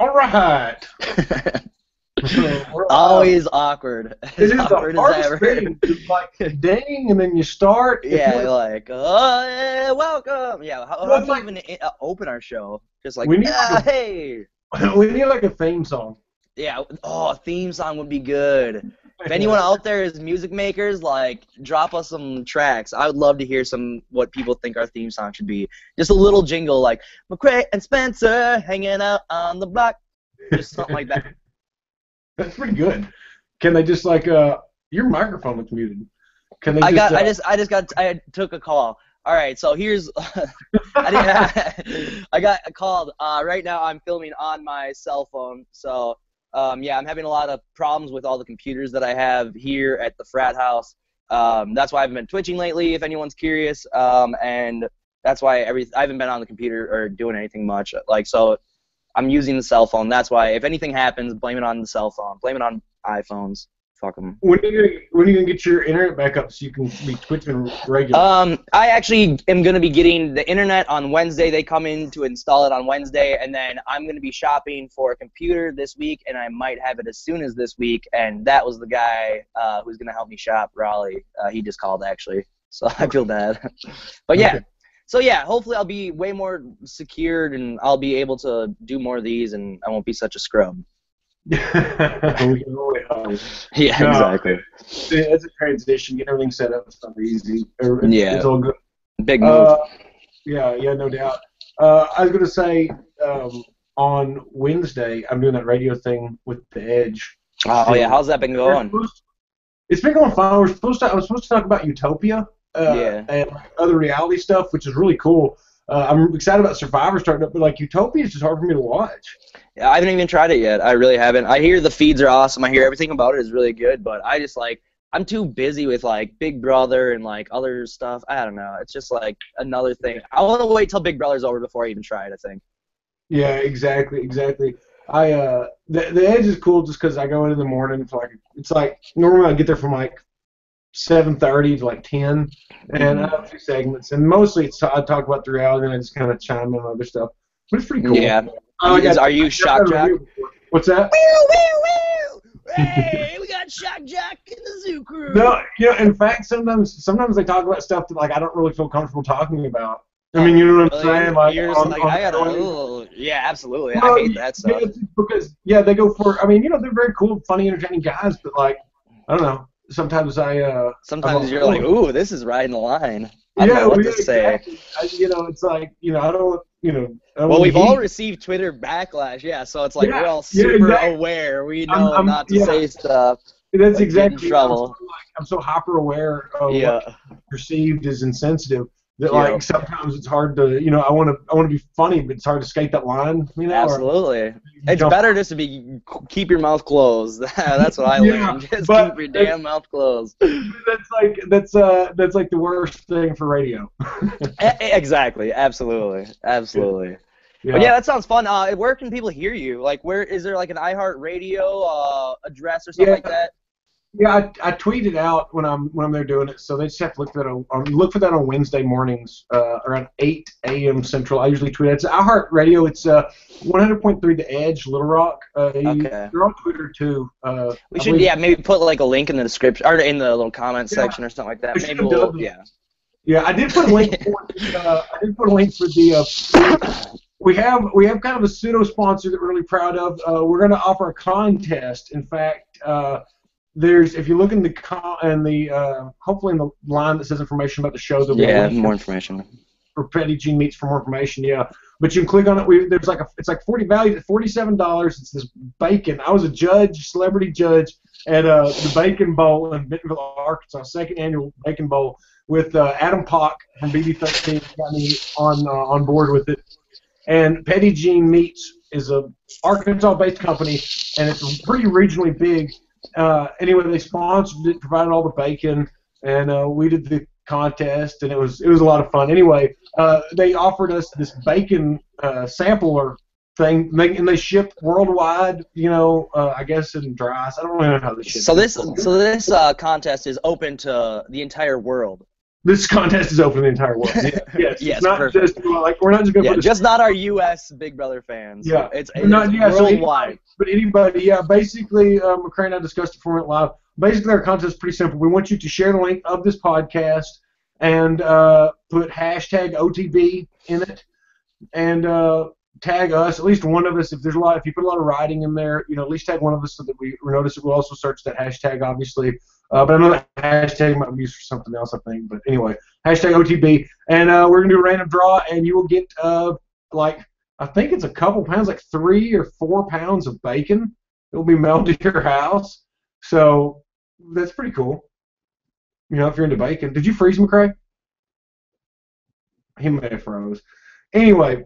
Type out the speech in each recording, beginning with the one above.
All right. Always awkward. It is awkward the hardest as ever. thing. It's like ding, and then you start. Yeah, you're like, oh, yeah, welcome. Yeah, how do we like, even open our show? Just like, we need like hey. we need like a theme song. Yeah, a theme song would be good. If anyone out there is music makers, like, drop us some tracks. I would love to hear what people think our theme song should be. Just a little jingle like, McCrae and Spencer hanging out on the block. Just something like that. That's pretty good. Can they just like your microphone looks muted? Can they? I took a call. All right, so here's I got called. Right now I'm filming on my cell phone, so yeah, I'm having a lot of problems with all the computers that I have here at the frat house. That's why I haven't been twitching lately, if anyone's curious, and that's why I haven't been on the computer or doing anything much. Like, so I'm using the cell phone. That's why if anything happens, blame it on the cell phone. Blame it on iPhones. Fuck them. When are you gonna get your internet back up so you can be twitching regularly? I actually am gonna be getting the internet on Wednesday. They come in to install it on Wednesday, and then I'm gonna be shopping for a computer this week, and I might have it as soon as this week. And that was the guy who's gonna help me shop, Raleigh. He just called actually, so I feel bad. But yeah. Okay. So yeah, hopefully I'll be way more secured, and I'll be able to do more of these, and I won't be such a scrub. We can really hope. Yeah, no, exactly. It's a transition. Get everything set up. It's not easy. It's all good. Big move. Yeah, no doubt. I was going to say on Wednesday, I'm doing that radio thing with the Edge. Oh, yeah. How's that been going? It's been going fine. I was supposed to talk about Utopia and other reality stuff, which is really cool. I'm excited about Survivor starting up, but like Utopia is just hard for me to watch. Yeah, I haven't even tried it yet. I really haven't. I hear the feeds are awesome. I hear everything about it is really good, but I just I'm too busy with like Big Brother and like other stuff. I don't know. It's just like another thing. I want to wait till Big Brother's over before I even try it, I think. Yeah, exactly. The Edge is cool just because I go in the morning for it's like normally I get there from like 7:30 to like 10, and I have a few segments, and mostly I talk about the reality, and I just kind of chime in on other stuff. But it's pretty cool. Yeah. Are you Shock Jock? What's that? Hey, we got Shock Jock in the Zoo Crew. No, in fact, sometimes they talk about stuff that like I don't really feel comfortable talking about. I mean, you know what I'm saying? Like, yeah, absolutely. Well, I hate that stuff. Because they go for. I mean, they're very cool, funny, entertaining guys, but like, I don't know. Sometimes you're like, ooh, this is riding the line. I don't know what to say. It's like, I don't. Well, we've all received Twitter backlash, so it's like we're all super aware. We know not to say stuff. That's exactly. In trouble. I'm so hyper aware of what perceived as insensitive that like sometimes it's hard to I want to be funny, but it's hard to skate that line. Absolutely. It's better just to keep your mouth closed. That's what I learned. Just keep your damn mouth closed. That's like the worst thing for radio. Exactly. Absolutely. Yeah. But yeah, that sounds fun. Where can people hear you? Like, where is there like an iHeartRadio address or something like that? Yeah, I tweet it out when I'm there doing it, so they just have to look for that on Wednesday mornings around 8 a.m. Central. I usually tweet it. It's iHeartRadio. It's 100.3 The Edge, Little Rock. They're on Twitter too. We should maybe put like a link in the description or in the little comment section or something like that. Maybe we'll Yeah, I did put a link for the. We have kind of a pseudo sponsor that we're really proud of. We're going to offer a contest. In fact. If you look in hopefully in the line that says information about the show, there'll be more information. For Petty Jean Meats for more information, But you can click on it. There's it's like valued at $47. It's this bacon. I was a celebrity judge at the Bacon Bowl in Bentonville, Arkansas, second annual Bacon Bowl with Adam Pock from BB13 got me on board with it. And Petty Jean Meats is a Arkansas-based company, and it's pretty regionally big. Anyway, they sponsored it, provided all the bacon, and we did the contest, and it was a lot of fun. Anyway, they offered us this bacon sampler thing, and they ship worldwide. I guess in dry ice. I don't know how they ship. So this contest is open to the entire world. This contest is open to the entire world. Yes, Yes, it's not perfect. just like we're not just going to put just not our U.S. Big Brother fans. Yeah, it's so worldwide. anybody, yeah. Basically, McCrae and I discussed it for it live. Basically, our contest is pretty simple. We want you to share the link of this podcast and put hashtag OTB in it, and tag us, at least one of us. If you put a lot of writing in there, at least tag one of us so that we notice it. We'll also search that hashtag, obviously. But I know that hashtag might be used for something else, I think. But anyway, hashtag OTB, and we're gonna do a random draw, and you will get I think it's a couple pounds, like 3 or 4 pounds of bacon. It will be mailed to your house, so that's pretty cool. If you're into bacon. Did you freeze, McCrae? He may have froze. Anyway.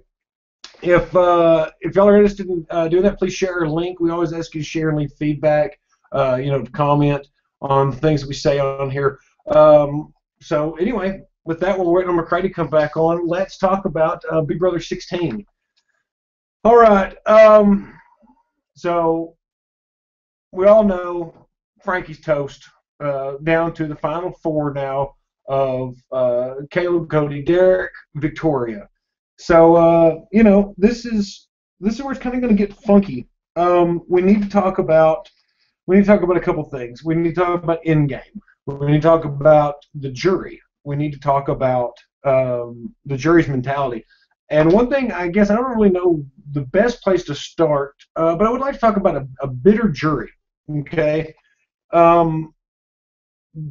If y'all are interested in doing that, please share our link. We always ask you to share and leave feedback, to comment on things that we say on here. So anyway, with that, we're waiting on McCrae to come back on. Let's talk about Big Brother 16. All right. So we all know Frankie's toast, down to the final 4 now of Caleb, Cody, Derek, Victoria. So this is where it's kind of going to get funky. We need to talk about a couple things. We need to talk about in-game. We need to talk about the jury. We need to talk about the jury's mentality. And one thing, I guess, I don't really know the best place to start, but I would like to talk about a bitter jury. Okay.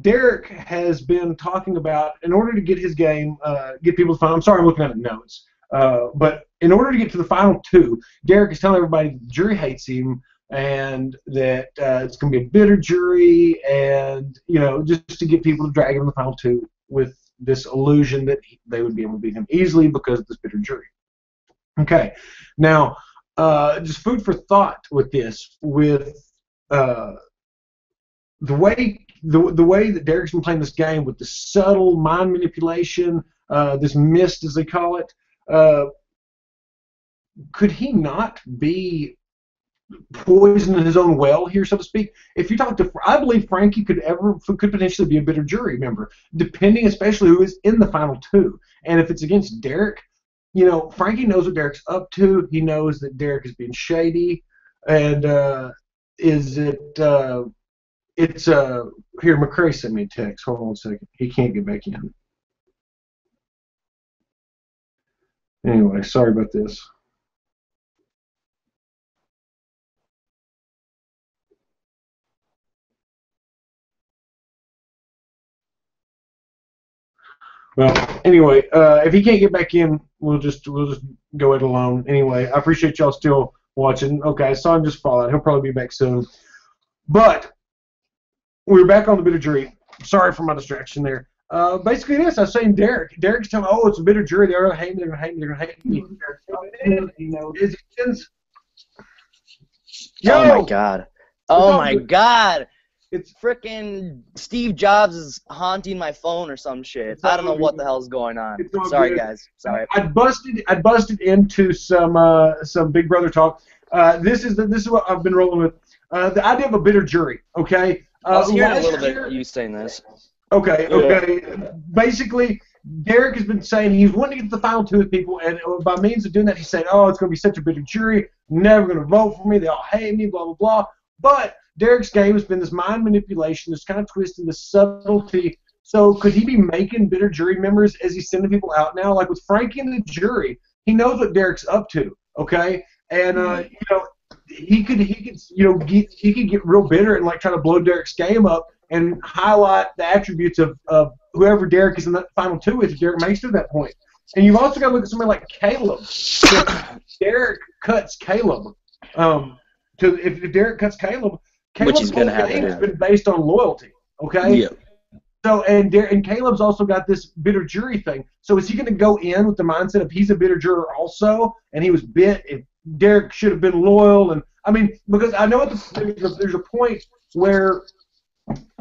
Derek has been talking about, in order to get his game, get people to find. I'm sorry, I'm looking at the notes. But in order to get to the final 2, Derek is telling everybody that the jury hates him and that it's going to be a bitter jury, and just to get people to drag him in the final 2 with this illusion that they would be able to beat him easily because of this bitter jury. Okay, now just food for thought with this, with the way that Derek's been playing this game with the subtle mind manipulation, this mist as they call it. Could he not be poisoning his own well here, so to speak? If you talk to, I believe Frankie could potentially be a bitter jury member, depending especially who is in the final 2. And if it's against Derek, Frankie knows what Derek's up to. He knows that Derek is being shady, and here, McCrae sent me a text. Hold on 1 second. He can't get back in. Anyway, sorry about this. Well, anyway, if he can't get back in, we'll just go it alone. Anyway, I appreciate y'all still watching. Okay, I saw him just fall out. He'll probably be back soon. But we're back on the bitter jury. Sorry for my distraction there. Basically this, I was saying Derek's telling me, oh, it's a bitter jury. They're going to hate me. They're going to hate me. They're going to hate me. Oh, my God. Oh, my God. It's frickin' Steve Jobs is haunting my phone or some shit. I don't know what the hell's going on. Sorry, guys. Sorry. I busted into some Big Brother talk. This is what I've been rolling with. The idea of a bitter jury. Okay. I was hearing a little bit of you saying this. Okay. Basically, Derek has been saying he's wanting to get to the final 2 with people, and by means of doing that, he's saying, oh, it's going to be such a bitter jury. Never going to vote for me. They all hate me. Blah blah blah. But Derek's game has been this mind manipulation, this kind of twist and this subtlety. So could he be making bitter jury members as he's sending people out now? Like with Frankie in the jury, he knows what Derek's up to, okay? And he could get real bitter and like try to blow Derek's game up and highlight the attributes of whoever Derek is in that final 2 with if Derek makes it to that point. And you've also got to look at somebody like Caleb. If Derek cuts Caleb, if Derek cuts Caleb's whole game has been based on loyalty. Okay. Yeah. So and Caleb's also got this bitter jury thing. So is he going to go in with the mindset of he's a bitter juror also, and he was bit if Derek should have been loyal? And I mean, because I know there's a point where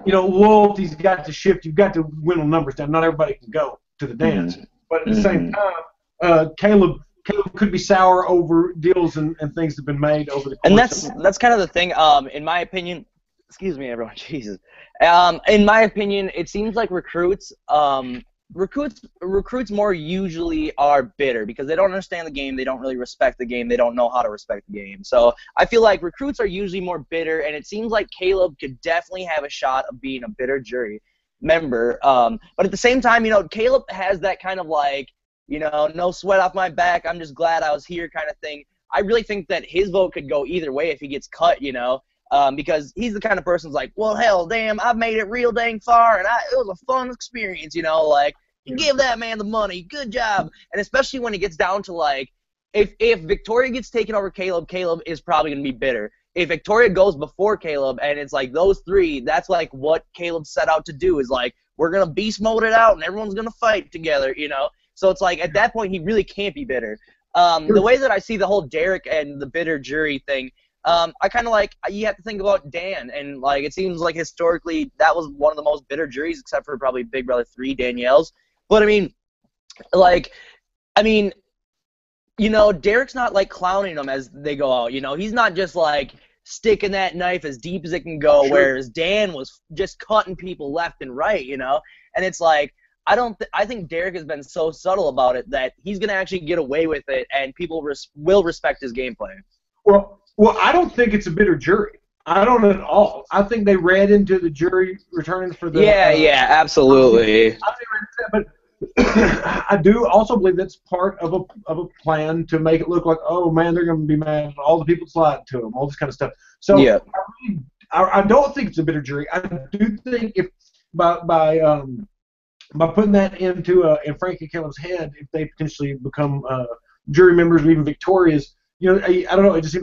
loyalty's got to shift. You've got to whittle numbers down. Not everybody can go to the dance, but at the same time, Caleb could be sour over deals and things that have been made over the course. And that's kind of the thing. In my opinion, excuse me, everyone, Jesus. In my opinion, it seems like recruits recruits more usually are bitter because they don't understand the game, they don't really respect the game, they don't know how to respect the game. So I feel like recruits are usually more bitter, and it seems like Caleb could definitely have a shot of being a bitter jury member. But at the same time, Caleb has that kind of like, no sweat off my back, I'm just glad I was here kind of thing. I really think that his vote could go either way if he gets cut, because he's the kind of person who's like, well, hell, damn, I've made it real dang far, and it was a fun experience, like, give that man the money, good job. And especially when it gets down to, like, if Victoria gets taken over Caleb is probably going to be bitter. If Victoria goes before Caleb, and it's like those three, that's like what Caleb set out to do, is like, we're going to beast mode it out, and everyone's going to fight together, So it's like, at that point, he really can't be bitter. The way that I see the whole Derek and the bitter jury thing, I kind of like, you have to think about Dan, and like it seems like historically that was one of the most bitter juries, except for probably Big Brother 3, Danielle's. But Derek's not like clowning them as they go out. He's not just like sticking that knife as deep as it can go, whereas Dan was just cutting people left and right. And it's like, I think Derek has been so subtle about it that he's gonna actually get away with it, and people will respect his gameplay. Well, I don't think it's a bitter jury. I don't at all. I think they read into the jury returning for the. Yeah, absolutely. But I do also believe that's part of a plan to make it look like, oh man, they're going to be mad at all the people that lied to them, all this kind of stuff. So yeah. I don't think it's a bitter jury. I do think if by putting that into in Frank and Caleb's head, if they potentially become jury members or even Victoria's. I don't know. It just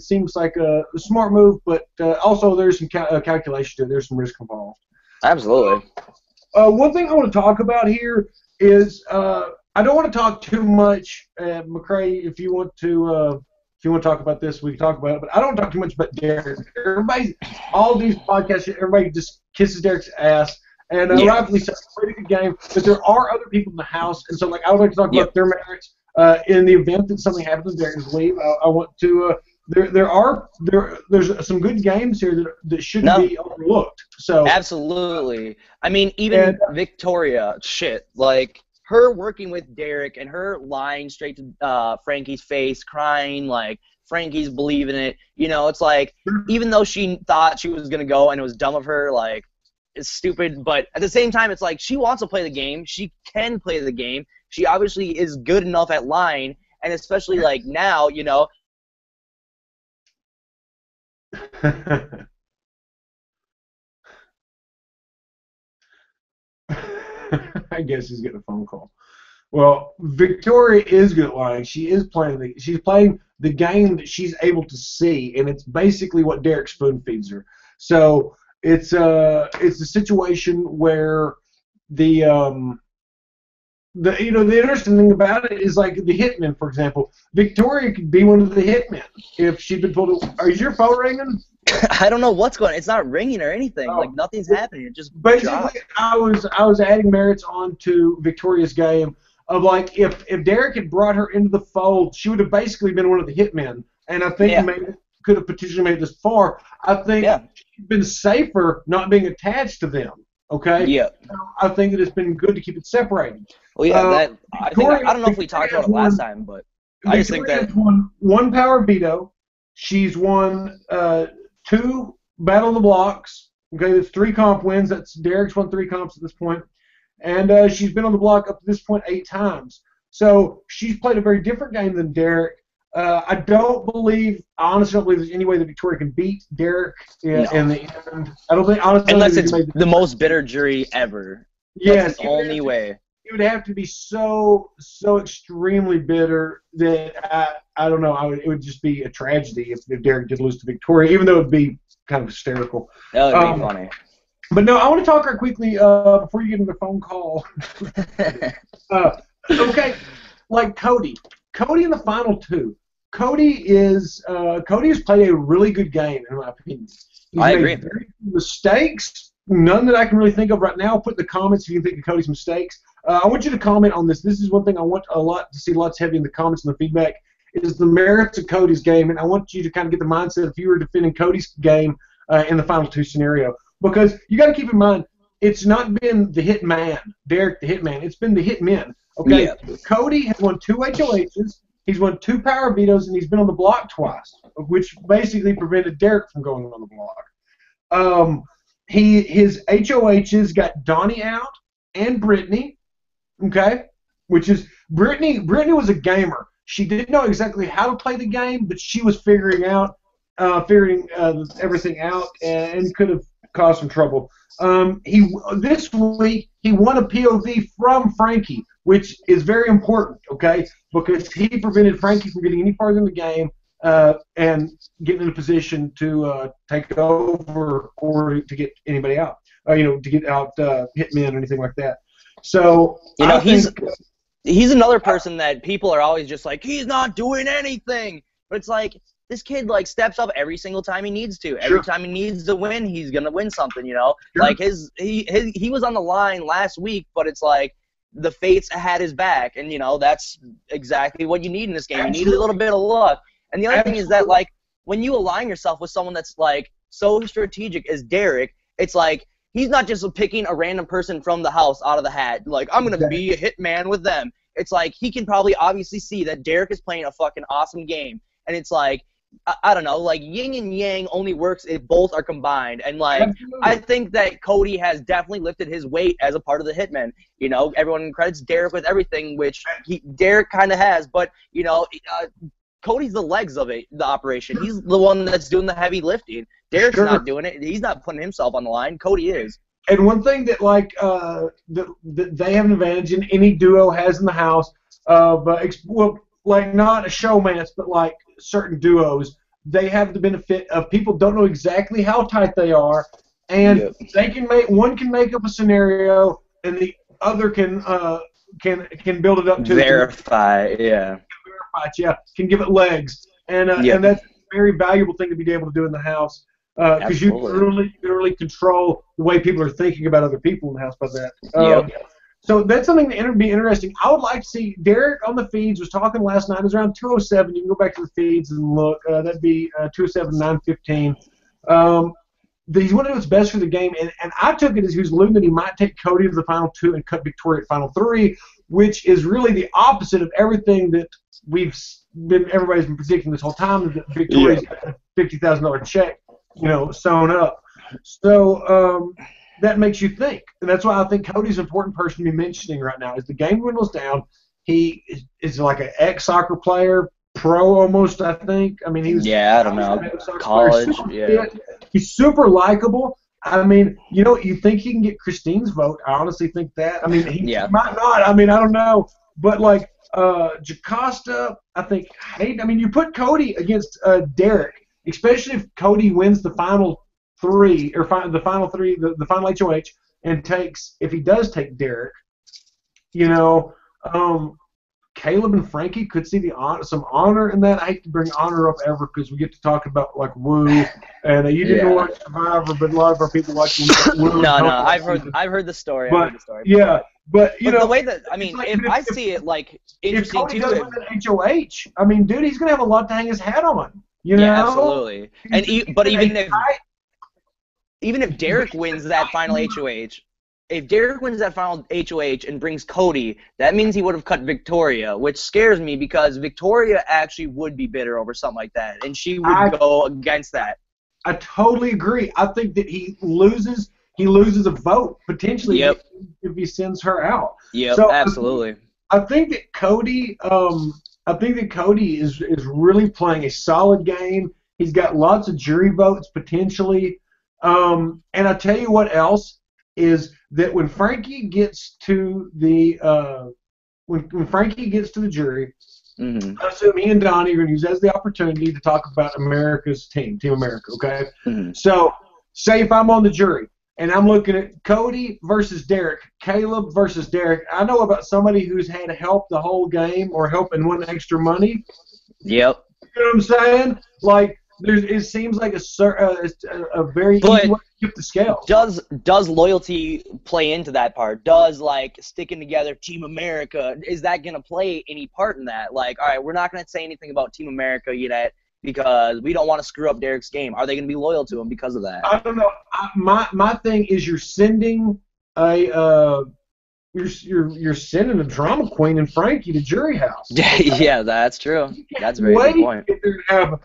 seems like a smart move, but also there's some calculation to it. There's some risk involved. Absolutely. One thing I want to talk about here is I don't want to talk too much. McCrae, if you want to talk about this, we can talk about it. But I don't want to talk too much about Derek. All these podcasts, everybody just kisses Derek's ass. And rightfully so, it's a pretty good game. But there are other people in the house, and so I would like to talk about their merits. In the event that something happens during his leave, I want to. There's some good games here that shouldn't be overlooked. So absolutely. I mean, even Victoria, like her working with Derek and her lying straight to Frankie's face, crying like Frankie's believing it. It's like even though she thought she was gonna go and it was dumb of her, like it's stupid, but at the same time, it's like she wants to play the game. She can play the game. She obviously is good enough at lying, and especially like now, I guess he's getting a phone call. Well, Victoria is good at lying. She's playing the game that she's able to see, and it's basically what Derek spoon feeds her. So it's a situation where the interesting thing about it is like the hitman, for example. Victoria could be one of the hitmen if she'd been told to. Is your phone ringing? I don't know what's going on. It's not ringing or anything. Like nothing's happening. It just basically dropped. I was adding merits onto Victoria's game of like if Derek had brought her into the fold, she would have basically been one of the hitmen, and I think could have potentially made this far. I think she'd been safer not being attached to them. Okay. Yeah. I think that it's been good to keep it separated. Well, yeah. I don't know if we talked about it last time, but I just think that won one power veto. She's won 2 Battle of the Blocks. Okay, that's 3 comp wins. That's Derek's won 3 comps at this point, and she's been on the block up to this point 8 times. So she's played a very different game than Derek. I honestly don't believe there's any way that Victoria can beat Derek in the end. I don't think, honestly, unless it's the most bitter jury ever. Yes, that's the only way. It would have to be so extremely bitter that I don't know. It would just be a tragedy if Derek did lose to Victoria, even though it would be kind of hysterical. That would be funny. But no, I want to talk right quickly before you get into the phone call. Okay, like Cody in the final 2. Cody has played a really good game in my opinion. I agree. Very few mistakes, none that I can really think of right now. Put in the comments if you can think of Cody's mistakes. I want you to comment on this. This is one thing I want to see lots heavy in the comments and the feedback is the merits of Cody's game, and I want you to kind of get the mindset if you were defending Cody's game in the final 2 scenario. Because you got to keep in mind, it's not been the hit man, Derek the hit man. It's been the hit men. Okay, Yeah. Cody has won 2 HOHs. He's won 2 power vetoes, and he's been on the block twice, which basically prevented Derek from going on the block. His HOHs got Donnie out and Brittany. Okay, which is Brittany. Brittany was a gamer. She didn't know exactly how to play the game, but she was figuring everything out, and could have caused some trouble. This week he won a POV from Frankie, which is very important, okay, because he prevented Frankie from getting any farther in the game and getting in a position to take over or to get anybody out, to get out hitmen or anything like that. So he's another person that people are always just like, he's not doing anything, but it's like, this kid steps up every single time he needs to. Every time he needs to win, he's gonna win something. Sure. Like he was on the line last week, but it's like the fates had his back, and that's exactly what you need in this game. Absolutely. You need a little bit of luck. And the other thing is that when you align yourself with someone that's so strategic as Derek, it's like he's not just picking a random person from the house out of the hat. I'm gonna be a hitman with them. It's like he can probably obviously see that Derek is playing a fucking awesome game, and it's like, I don't know, yin and yang only works if both are combined. And I think that Cody has definitely lifted his weight as a part of the Hitmen. Everyone credits Derek with everything, which Derek kind of has, but Cody's the legs of the operation. He's the one that's doing the heavy lifting. Derek's not doing it. He's not putting himself on the line. Cody is. And one thing that that they have an advantage in, any duo has in the house, not a showmance, but certain duos, they have the benefit of people don't know exactly how tight they are, and they can one can make up a scenario, and the other can build it up to verify, can give it legs, and that's a very valuable thing to be able to do in the house, because you can really control the way people are thinking about other people in the house by that. So that's something that would be interesting. I would like to see Derek on the feeds was talking last night. It was around 207. You can go back to the feeds and look. That'd be 207, 915. He's want to do what's best for the game, and I took it as he was alluding that he might take Cody to the final 2 and cut Victoria at final 3, which is really the opposite of everything that everybody's been predicting this whole time, that Victoria's got a $50,000 check, sewn up. So that makes you think, and that's why I think Cody's an important person to be mentioning right now. As the game dwindles down, he is like an ex-soccer player, pro almost, I think. I mean, he was I don't know, college. He's super likable. I mean, you think he can get Christine's vote? I honestly think that. I mean, he might not. I mean, I don't know, but Jocasta, I think. You put Cody against Derek, especially if Cody wins the final 3 or the final HOH and if he does take Derek, Caleb and Frankie could see some honor in that. I hate to bring honor up ever because we get to talk about Woo, and you didn't watch Survivor, but a lot of our people watch Woo. No, I've heard the story. But the way that if I see it interesting if Cody does win an HOH, I mean, dude, he's gonna have a lot to hang his hat on. Yeah, absolutely. And even if Derek wins that final HOH, if Derek wins that final HOH and brings Cody, that means he would have cut Victoria, which scares me because Victoria actually would be bitter over something like that, and she would go against that. I totally agree. I think that he loses a vote potentially if he sends her out. Yep, so absolutely. I think that Cody is really playing a solid game. He's got lots of jury votes potentially. And I tell you what else is that when Frankie gets to the jury, I assume he and Donnie are going to use that as the opportunity to talk about America's Team America. Okay, so say if I'm on the jury and I'm looking at Cody versus Derek, Caleb versus Derek, I know about somebody who's had help the whole game or help and won extra money. Yep. You know what I'm saying? It seems like a very easy way to tip the scale. Does loyalty play into that part? Does sticking together, Team America, is that gonna play any part in that? All right, we're not gonna say anything about Team America yet because we don't want to screw up Derek's game. Are they gonna be loyal to him because of that? I don't know. My thing is you're sending a you're sending a drama queen and Frankie to jury house. Yeah, that's true. That's a very good point.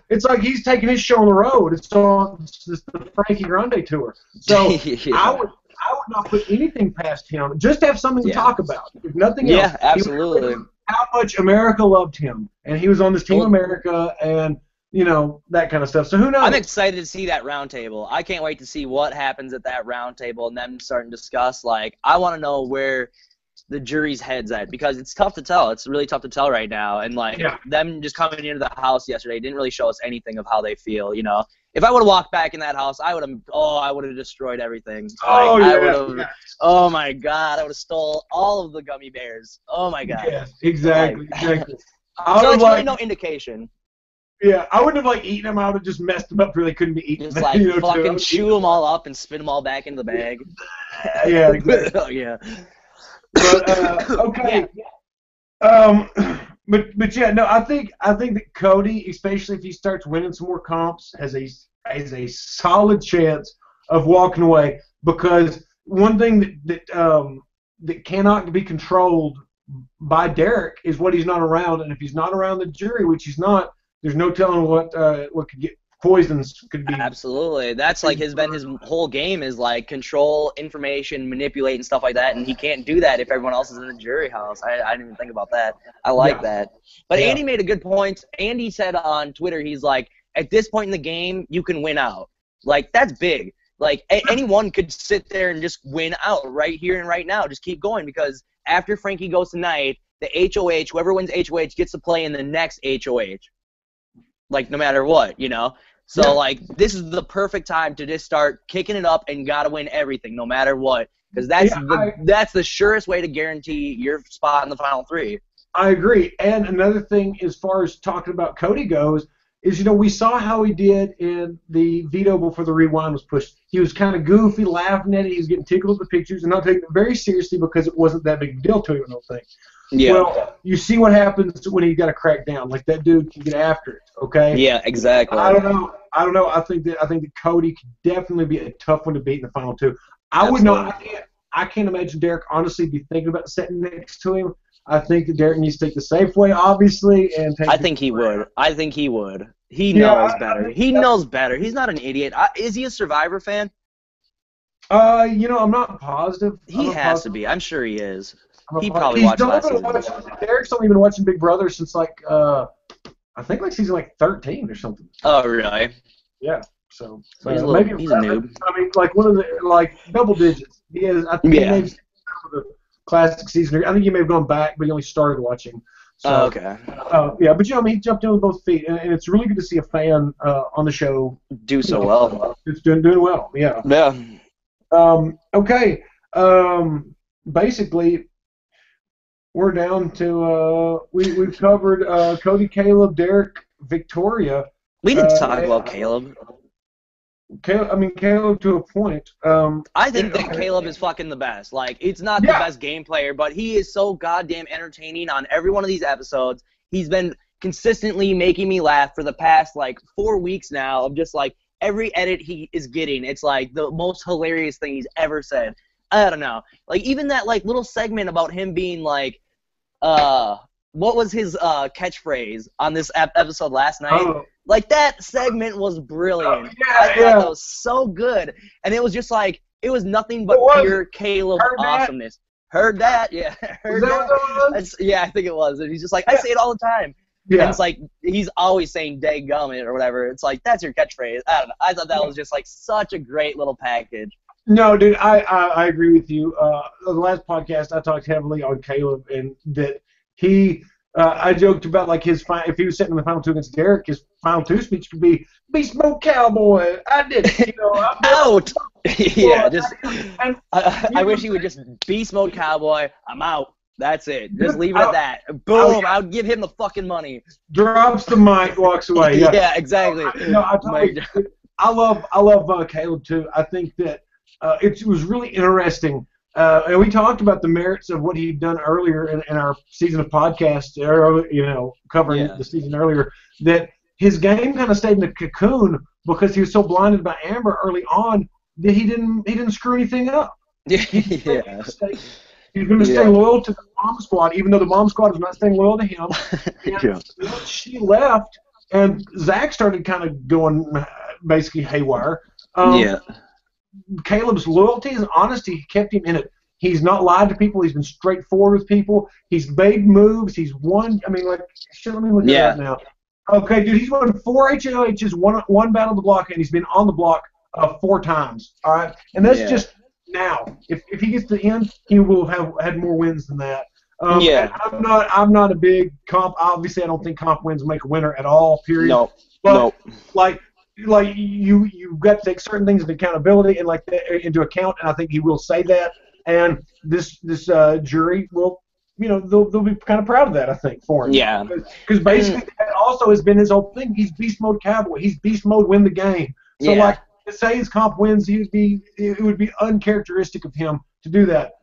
It's like he's taking his show on the road. It's the Frankie Grande tour. So Yeah. I would not put anything past him. Just have something to talk about. If nothing else. Yeah, absolutely. How much America loved him, and he was on this Team America, and that kind of stuff. So who knows? I'm excited to see that roundtable. I can't wait to see what happens at that roundtable and them starting to discuss. Like, I want to know where the jury's head's at, because it's tough to tell. It's really tough to tell right now. And, like, them just coming into the house yesterday didn't really show us anything of how they feel, If I would have walked back in that house, I would have destroyed everything. Oh, my God. I would have stole all of the gummy bears. Oh, my God. Yeah, exactly. So it's really no indication. Yeah, I wouldn't have eaten them. I would have just messed them up so they couldn't be eaten. Just fucking chew them all up and spit them all back into the bag. Yeah, exactly. Yeah. But okay. But yeah, no, I think that Cody, especially if he starts winning some more comps, has a solid chance of walking away, because one thing that cannot be controlled by Derek is what he's not around, and if he's not around the jury, which he's not, there's no telling what could get poisons could be. Absolutely. That's his whole game is control information, manipulate and stuff like that, and he can't do that if everyone else is in the jury house. I didn't even think about that. I like that. But Andy made a good point. Andy said on Twitter, he's like, at this point in the game, you can win out. That's big. Anyone could sit there and just win out right here and right now. Just keep going, because after Frankie goes tonight, the HOH, whoever wins HOH gets to play in the next HOH. No matter what, So, this is the perfect time to just start kicking it up and got to win everything, no matter what. Because that's the surest way to guarantee your spot in the Final Three. I agree. And another thing, as far as talking about Cody goes, is, we saw how he did in the veto before the rewind was pushed. He was kind of goofy, laughing at it. He was getting tickled at the pictures and not taking it very seriously because it wasn't that big a deal to him, I don't think. Yeah. Well, you see what happens when he got to crack down. That dude can get after it. Okay. Yeah, exactly. I don't know. I think that Cody could definitely be a tough one to beat in the final two. I can't imagine Derek honestly be thinking about sitting next to him. I think that Derek needs to take the safe way, obviously, and take. I think he would. He knows better. He knows better. He's not an idiot. Is he a Survivor fan? I'm not positive. He has to be. I'm sure he is. He probably watched last season. Derek's only been watching Big Brother since I think season 13 or something. Oh, really? Yeah. So he's maybe he's a noob. I mean, one of the double digits. He is. I think he may have seen the classic season. I think he may have gone back, but he only started watching. So, okay. Yeah, but he jumped in with both feet, and it's really good to see a fan on the show do so well. It's doing well. Yeah. Yeah. Okay. Basically, we're down to we've covered Cody, Caleb, Derek, Victoria. We didn't talk about Caleb. Caleb to a point. I think that Caleb is fucking the best. It's not the best game player, but he is so goddamn entertaining on every one of these episodes. He's been consistently making me laugh for the past 4 weeks now of just every edit he is getting. It's the most hilarious thing he's ever said. I don't know. Even that little segment about him being what was his catchphrase on this episode last night? Oh. That segment was brilliant. I thought that was so good. And it was just it was nothing but pure Caleb awesomeness. Heard that? Yeah. Heard that? Yeah, I think it was. And he's just I say it all the time. Yeah. And it's he's always saying "dadgummit" or whatever. It's that's your catchphrase. I don't know. I thought that was just such a great little package. No, dude, I agree with you. The last podcast I talked heavily on Caleb, and that he I joked about his if he was sitting in the final two against Derek, his final two speech could be "Beast Mode Cowboy." I did it, out. Yeah, just I wish he would just Beast Mode Cowboy. I'm out. That's it. Just leave it at that. Boom. I would give him the fucking money. Drops the mic, walks away. Yeah, yeah, exactly. I love Caleb too. I think that it was really interesting. And we talked about the merits of what he'd done earlier in our season of podcasts, covering the season earlier, that his game kind of stayed in the cocoon because he was so blinded by Amber early on that he didn't screw anything up. Yeah. He's going to stay loyal to the Mom Squad, even though the Mom Squad is not staying loyal to him. And once she left, and Zach started kind of going basically haywire. Caleb's loyalty and honesty kept him in it. He's not lied to people. He's been straightforward with people. He's made moves. He's won. I mean, like, shit, let me look at that now. Okay, dude, he's won 4 HOHs, one battle of the block, and he's been on the block 4 times. All right, and that's just now. If he gets to the end, he will have had more wins than that. I'm not a big comp. Obviously, I don't think comp wins make a winner at all. Period. No. But like you've got to take certain things into accountability and like that into account, and I think he will say that. And this jury will, they'll be kind of proud of that, I think, for him. Yeah. Because basically that also has been his whole thing. He's beast mode cowboy. He's beast mode win the game. So like to say his comp wins, it would be uncharacteristic of him to do that.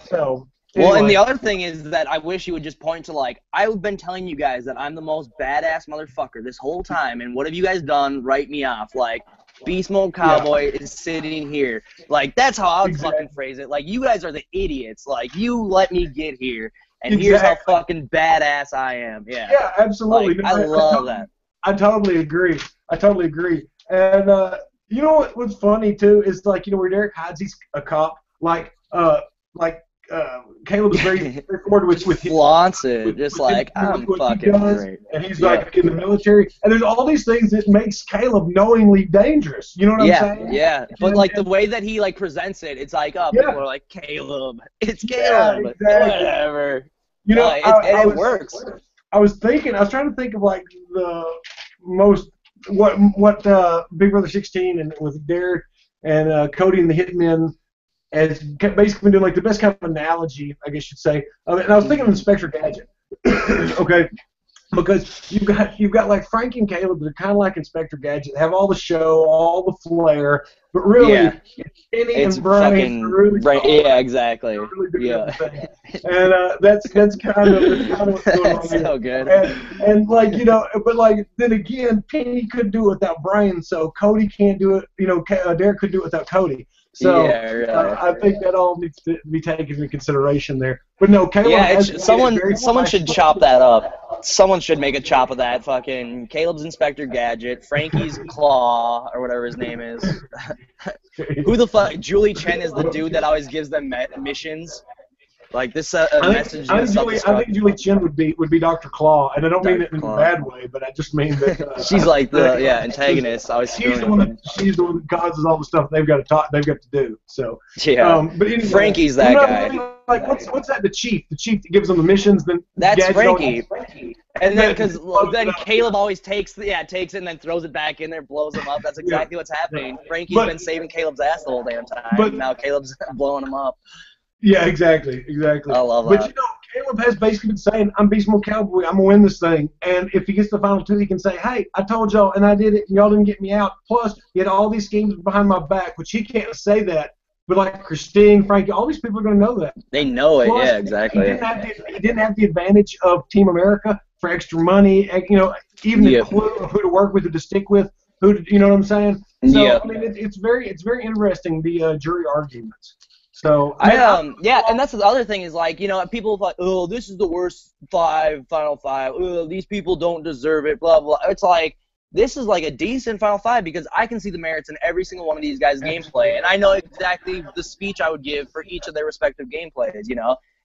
So. Anyway. Well, and the other thing is that I wish you would just point to, like, I've been telling you guys that I'm the most badass motherfucker this whole time, and what have you guys done? Write me off. Like, Beast Mode Cowboy is sitting here. Like, that's how I would fucking phrase it. Like, you guys are the idiots. Like, you let me get here, and here's how fucking badass I am. Yeah. Yeah, absolutely. Like, I love that. I totally agree. And you know what's funny, too, is, like, where Derek hides he's a cop, Caleb is very straightforward with flaunts it, just like I'm fucking great. And he's like in the military, and there's all these things that makes Caleb knowingly dangerous. You know what I'm saying? Yeah. But like the way that he like presents it, it's like, people are like, Caleb, it's Caleb, whatever. It works. I was trying to think of like the most what Big Brother 16 and with Derek and Cody and the Hitmen. And it's basically been doing like the best kind of analogy, I guess you'd say. And I was thinking of Inspector Gadget, okay, because you've got like Frank and Caleb that are kind of like Inspector Gadget. They have all the show, all the flair, but really, Kenny and Brian are really exactly. Really good and that's kind of what's going on. So good. And like but like then again, Kenny could do it without Brian, so Cody can't do it. Derek could do it without Cody. So I think that all needs to be taken into consideration there. But no, Caleb someone should chop that up. Someone should make a chop of that. Fucking Caleb's Inspector Gadget, Frankie's Claw, or whatever his name is. Who the fuck? Julie Chen is the dude that always gives them missions. Like this message. I think Julie Chen would be Dr. Claw, and I don't mean it in a bad way, but I just mean that she's like the antagonist. She's the one that causes all the stuff they've got to do. So but anyway, Frankie's that guy. Really, like what's that? The chief that gives them the missions. Then that's Frankie. And then then Caleb always takes it and then throws it back in there, blows him up. That's exactly what's happening. Frankie's been saving Caleb's ass the whole damn time. But now Caleb's blowing him up. Yeah, exactly. I love that. But Caleb has basically been saying, I'm Beast Mode Cowboy, I'm going to win this thing. And if he gets the final 2, he can say, hey, I told y'all and I did it and y'all didn't get me out. Plus, he had all these schemes behind my back, which he can't say that. But like Christine, Frankie, all these people are going to know that. They know it, Plus, exactly. He didn't have the advantage of Team America for extra money, even the clue of who to work with, who to stick with, you know what I'm saying? So, I mean, it's very interesting, the jury arguments. So and that's the other thing is like, people like, oh, this is the worst final 5. Oh, these people don't deserve it, blah, blah. It's like, this is like a decent final 5 because I can see the merits in every single one of these guys' gameplay, and I know exactly the speech I would give for each of their respective gameplays,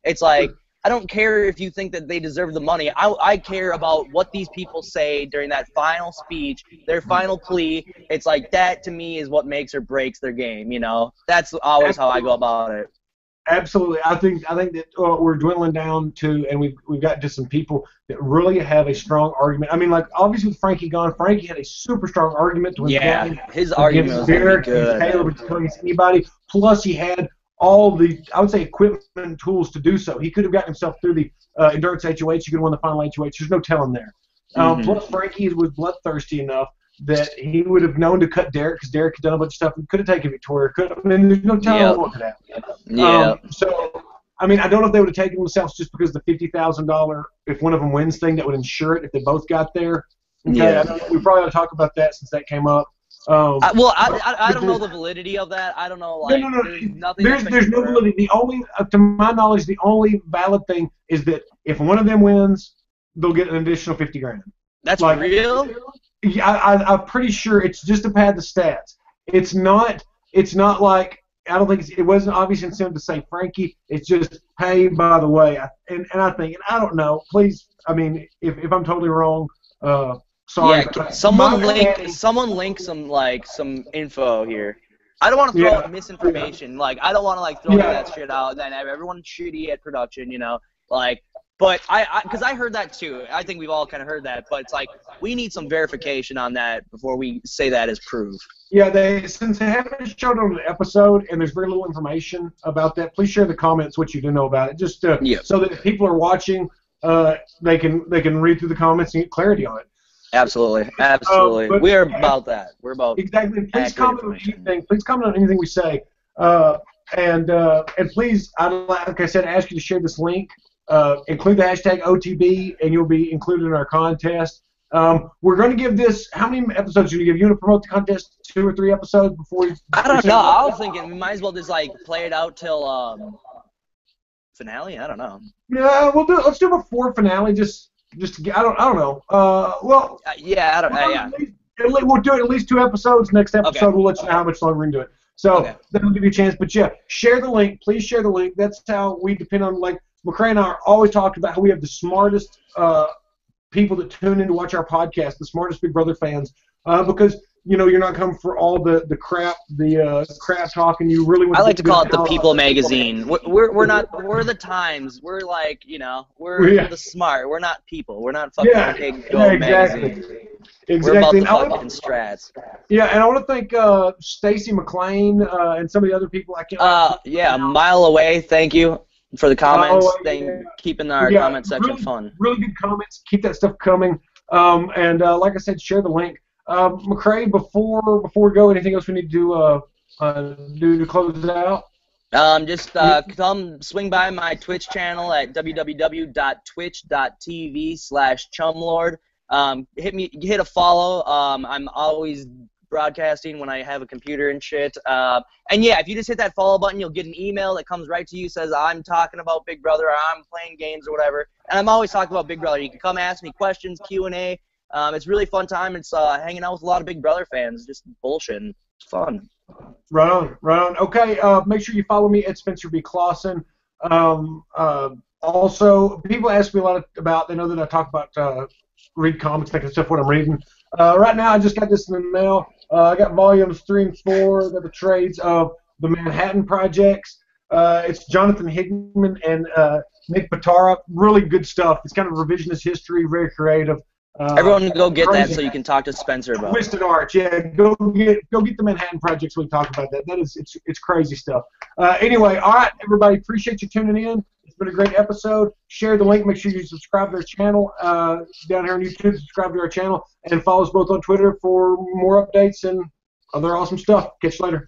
It's like, I don't care if you think that they deserve the money. I care about what these people say during that final speech, their final plea. It's like that to me is what makes or breaks their game. That's always how I go about it. Absolutely, I think that we're dwindling down to, and we've got just some people that really have a strong argument. I mean, like obviously with Frankie gone, Frankie had a super strong argument to win the game. His argument was Derek, good. Caleb, against anybody. Plus, he had all the, I would say, equipment and tools to do so. He could have gotten himself through the endurance HOH. He could have won the final HOH. There's no telling there. Plus, Frankie was bloodthirsty enough that he would have known to cut Derek because Derek had done a bunch of stuff and could have taken Victoria. There's no telling what could happen. So, I mean, I don't know if they would have taken themselves just because the $50,000 if one of them wins thing that would insure it if they both got there. Okay, we probably ought to talk about that since that came up. I don't know the validity of that. I don't know, like, no. there's nothing that's been There's no confirmed. validity. The only, to my knowledge, the only valid thing is that if one of them wins, they'll get an additional 50 grand. That's Like, real? Yeah, I'm pretty sure it's just to pad the stats. It's not like, I don't think it wasn't obvious incentive to say Frankie. It's just, hey, by the way, and I think, and I don't know. Please, I mean, if I'm totally wrong, sorry. Yeah, someone link some info here. I don't want to throw out misinformation. Like, I don't want to like throw that shit out. Then everyone's shitty at production, you know. Like, but because I heard that too. I think we've all kind of heard that. But it's like we need some verification on that before we say that as proof. Yeah, since they haven't showed on an episode and there's very little information about that, please share in the comments what you do know about it, just so that if people are watching, they can read through the comments and get clarity on it. Absolutely. We are about that. We're about exactly. Please comment on anything. Please comment on anything we say, and please, like I said, ask you to share this link. Include the hashtag OTB, and you'll be included in our contest. We're going to give this. How many episodes do you give? You want to promote the contest 2 or 3 episodes before you? I don't know. I was thinking we might as well just like play it out till finale. I don't know. Yeah, we'll do. Let's do it before finale. Just to get. I don't know. Well. Yeah. I don't. Yeah. We'll do it at least 2 episodes. Next episode, we'll let you know how much longer we can do it. So that'll give you a chance. But yeah, share the link. Please share the link. That's how we depend on. Like McCrae and I are always talking about how we have the smartest people that tune in to watch our podcast, the smartest Big Brother fans, because you're not coming for all the crap, crap talk, and you really want. I like to call it the People magazine. We're not. We're the Times. We're like we're the smart. We're not people. We're not fucking Big Gold magazine. We're about the fucking strats. Yeah, and I want to thank Stacy McClain and some of the other people. I can't. Yeah, a mile away. Thank you for the comments. Keeping our comment section fun. Really good comments. Keep that stuff coming. And like I said, share the link. McCrae, before we go, anything else we need to do to close it out? Just come swing by my Twitch channel at www.twitch.tv/chumlord. Hit a follow. I'm always broadcasting when I have a computer and shit. And yeah, if you just hit that follow button, you'll get an email that comes right to you, says I'm talking about Big Brother, or I'm playing games or whatever. And I'm always talking about Big Brother. You can come ask me questions, Q&A. It's really fun time. It's hanging out with a lot of Big Brother fans, just bullshitting. It's fun. Right on. Okay, make sure you follow me at Spencer B. Clausen. Also, people ask me a lot about, they know that I talk about read comics, that kind of stuff, what I'm reading. Right now, I just got this in the mail. I got volumes 3 and 4, the trades of the Manhattan Projects. It's Jonathan Hickman and Nick Pitara. Really good stuff. It's kind of revisionist history, very creative. Everyone go get that so you can talk to Spencer about it. Twisted Arch, yeah. Go get the Manhattan Projects. We talk about that. It's crazy stuff. Anyway, all right, everybody. Appreciate you tuning in. It's been a great episode. Share the link. Make sure you subscribe to our channel down here on YouTube. Subscribe to our channel and follow us both on Twitter for more updates and other awesome stuff. Catch you later.